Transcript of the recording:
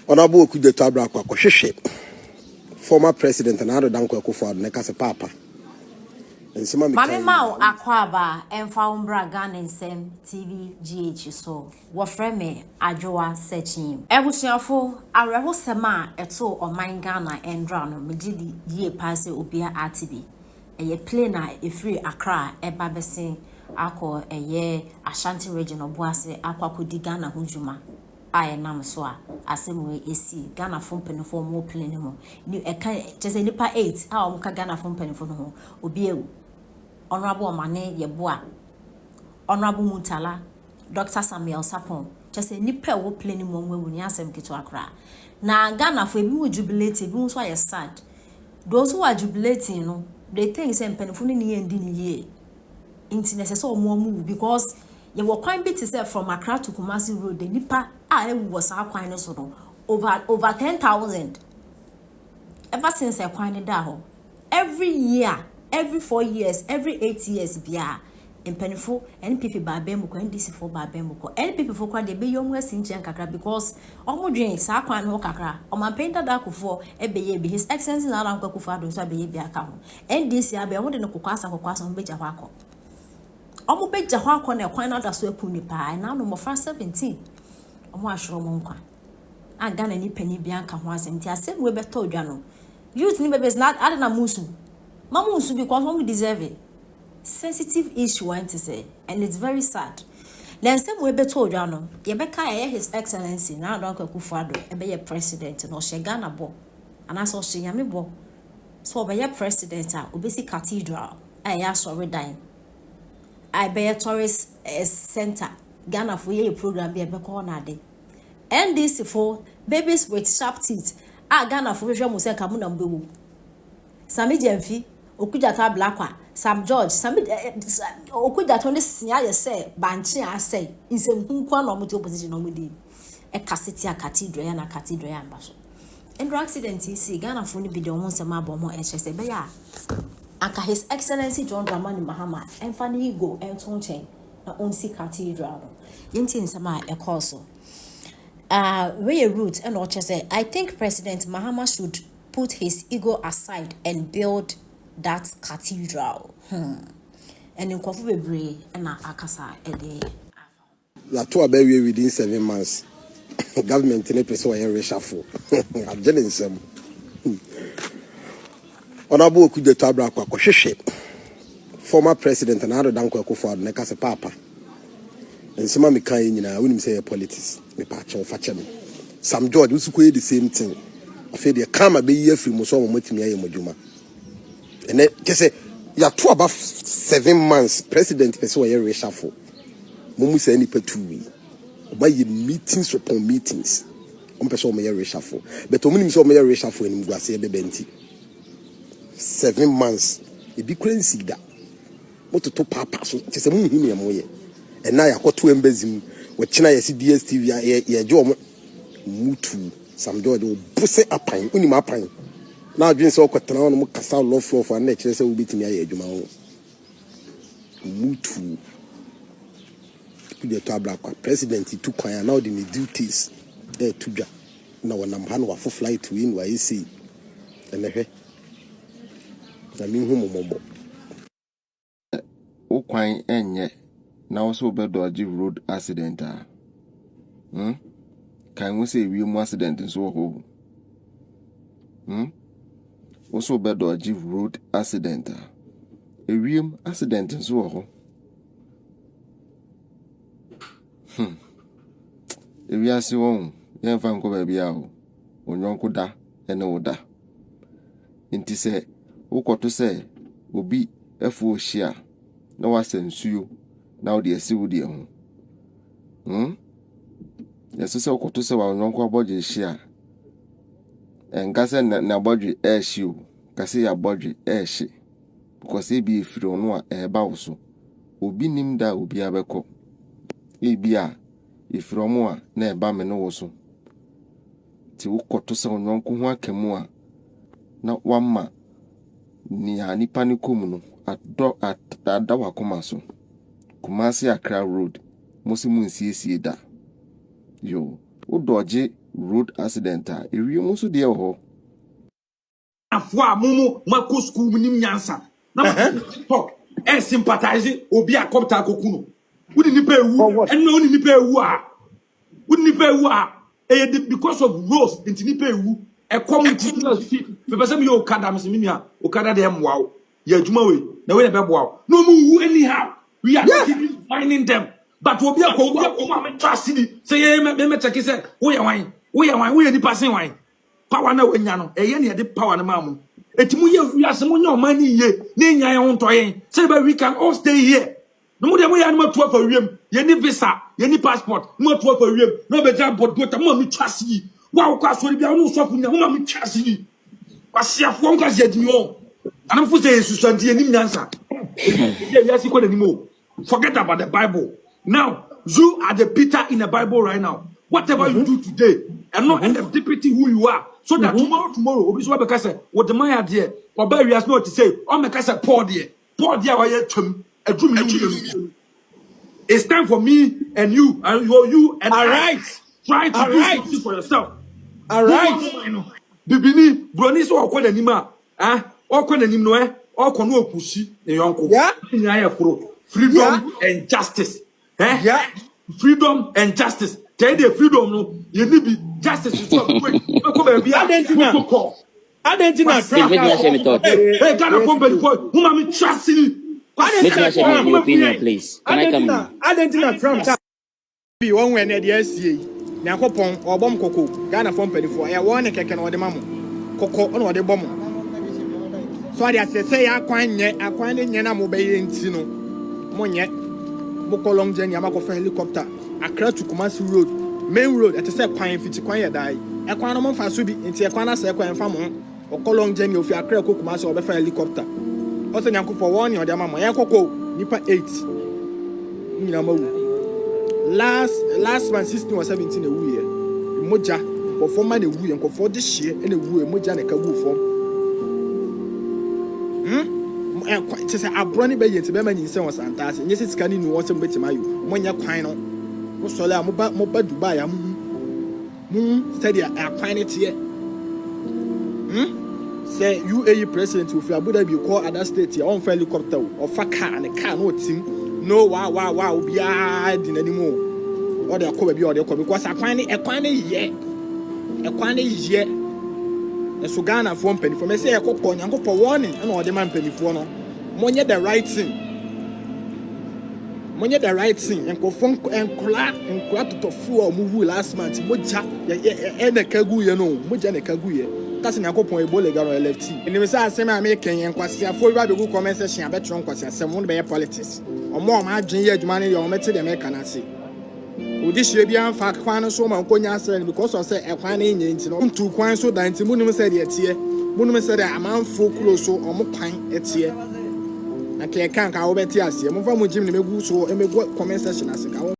Honorable Okudzeto Ablakwa Kosheshe, former president and Addo Akuffo nekase papa. Mami Mao Akwaba Emfa Umbra Ghana TV GH so wofreme Adwoa searching. Ebusuafo areho sema eto oman Ghana endra no megidi ye passe obia artibi. Eye play na efiri Accra eba besen akọ eye Ashanti region obuase akwakodi Ghana hujuma. I nam so asem esi Ghana fo mpanifo mo play ne ho. Ni eka chese nipa 8 a omka Ghana fo mpanifo no ho obi ewu. Honorable Mane Yeboa, Honorable Mutala, Dr. Samuel Sapon, just a nipper will play any more when you ask them to Accra. Now, Ghana for me jubilating, who's why sad. Those who are jubilating, you know, they think some penifuni and dinner ye. Internet so more move because you were quite bit to say from Accra to Kumasi Road, the nipper I was our quinus over 10,000. Ever since I quined that every year. Every 4 years, every 8 years, bia in penifo, and people by Bemuko, and this for by Bemuko, and people for quite the be young West in Chankakra because almost drinks, Sakwan Hokakra, or my painter Akuffo, a baby, his excellency in Uncle Kufado, so be a account. And this year, be wanting to cook or cross on Beja Wako. Almost Beja Wako and a quine out of sweat pony pie, now no more fast 17. Almost sure monka. I got any penny bianca once and tia same way better, Jano. Youth neighbors not adding a musu. Mamu should be because we deserve it. Sensitive issue, I want to say, and it's very sad. Then some way be told you know, Yebeka His Excellency now Dr. Akufo be a president no she Ghana bo, and I saw she yami bo. So be a president obesi cathedral. I sorry dying. I be a tourist center. Ghana for ye program be a corner day. And this for babies with sharp teeth. Ghana for we must say kamuna mbewu. Sami Jemfi. Okudzeto Ablakwa, Sam George, Okudzeto ne sia ye say banchi asay insem hunkwa no moto opposition no mudi e kaseti a cathedral ya na cathedral ya mbaso and accident is Ghana fo ni bi de won sema abomo e chese be ya aka His Excellency John Dramani Mahama emfa ne go enton chen na onsi cathedral no yenti nsema e course we route and o chese I think President Mahama should put his ego aside and build that cathedral. And in Kofu Bebre and Akasa a day. La tour baby within 7 months. Government in a person who reshuffle. I'm telling some. Honorable Okudzeto Ablakwa Kosheshe, former president and Addo Akuffo nekase papa. And some of me kind, you know, I wouldn't say politics. Me patch on Fachami. Sam George used to the same thing. I feel they come a be here from Muso Motimia Mojuma. And then just say you are two about 7 months president person where reshuffle. Mumu say any petu. By meetings upon meetings. On person where reshuffle. But omuni so where reshuffle in Mugwase bebenti. 7 months. It be crazy that. What to papa so just mumu himi amoye. And now I got two embezim. We China yesi DSTV ya jo mutu. Some do buse apine. Uni ma apine. Now doing so kwetana no kasa love flow for na kire say we bitimi aye adwuma ho mutu Okudzeto Ablakwa president took kwan now the duties there to dwa na wonam ha no wa fly to in wa isi enehwe na mi hu momombo o kwan enye na wo so bedo agi road accident kan we say we mu accident so ho also bedo agi road accident ewiem accident so ho ewiase won yen fa nko ba bia ho onyonko da ene wo da nti se ukoto se obi efu ohia na wasensuo na wo de asiwu de ho yeso se ukoto se wa onyonko aboje hia engase na bodwe ehio kase ya bodwe ehye because e bi efiri ono a eba wo so obi nim da obi abekọ e bi a efiri omo a na eba me no wo so ti ukoto se onyonko ho akamu a na wamma ni anipa ni komu no addo atada wakoma so Kumasi Accra road musimu nsiesie da yo o doje road accident a ewie mu so de ho afwa mumu mako school nim nyansa na talk sympathize obi akopta kokuno wudi nipa ewu enna wudi nipa ewu a because of rules into nipa ewu e come into street me person me okada me me nua okada de mwa wo ya adwuma we na we na be boa no mu wu anyhow we are not finding them but obi akoma me trust ni say ye me check say wo ye wan wo ye nipa sen wan power na wanya no eye na de power na mamu etimu ye wiase mo nya o man ni ye na nya ye ho ntoyen say we can all stay here no mo de mo ya no matu afa wiem ye ni visa ye ni passport mo matu afa wiem no be ja bot mo mi trust yi wa ko aso bia no so nya mo mi trust yi wasiafo on kwase adimi on anam fu say susanti ye ni nyansa ye wiase ko na ni mo forget about the Bible now you are the Peter in the Bible right now whatever you do today and not end up depicting who you are so that tomorrow obi so be say what the man there oba wiase no to say o me say Paul there wa ye twam adwumi. It's time for me and you and you and all right. Try to do something for yourself. All right. Bibini broni so okwa nanima okwa nanim no okwa no okusi ne yonko. Yeah. Freedom and justice. Yeah. Freedom and justice. Tell the freedom no you need be justice is so quick. Adentina Trump. Hey, Ghana company boy, whom I'm trusting. Let me share my opinion, please. Can I come in? Adentina Trump. Be one when the SCA. Nyakopon or bomb cocoa. Ghana company for a one keke no de mamu. Cocoa on the bomb. So I say I quine yena mobile in Tino. Monye. Moko long journey amako for helicopter. Accra to Kumasi Road. Main road at a set quine fit quine die. A quantum for Subi into a quana sequin famon. Or long journey of your Accra Kumasi or for helicopter. Also nyanko for one or the mama yakoko nipa 8 last man 16 or 17 a year moja for former a wu and for this year and a wu moja na kabu form say abroni be yet be man yin was antas and yes scanning no was betima you monya kwan no wo sole a mo ba Dubai am study a kwan it here say UAE president of Abu Dhabi call other state here on helicopter or car and a car no team no wow be in anymore or they call baby or they call because a quine ye a Sugana form penny for me say a coupon and go for warning and all the man penny for no money the right thing and go funk and clap to fool move last month moja and a kagu you know moja and a kagu that's in a couple of Ebola LFT. And the Messiah say, I'm making and Quasia for you comment section. I bet you on Quasia, someone by politics. Or more, my junior money or method American. See. Would this year be on fact, Quano so my Conya because I say a fine engine to Quan so that Munum said yet here. Munum said I'm on full close so or more pine at here. I can't go bet yes, I'm from Jimmy Meguso and make what comment section as a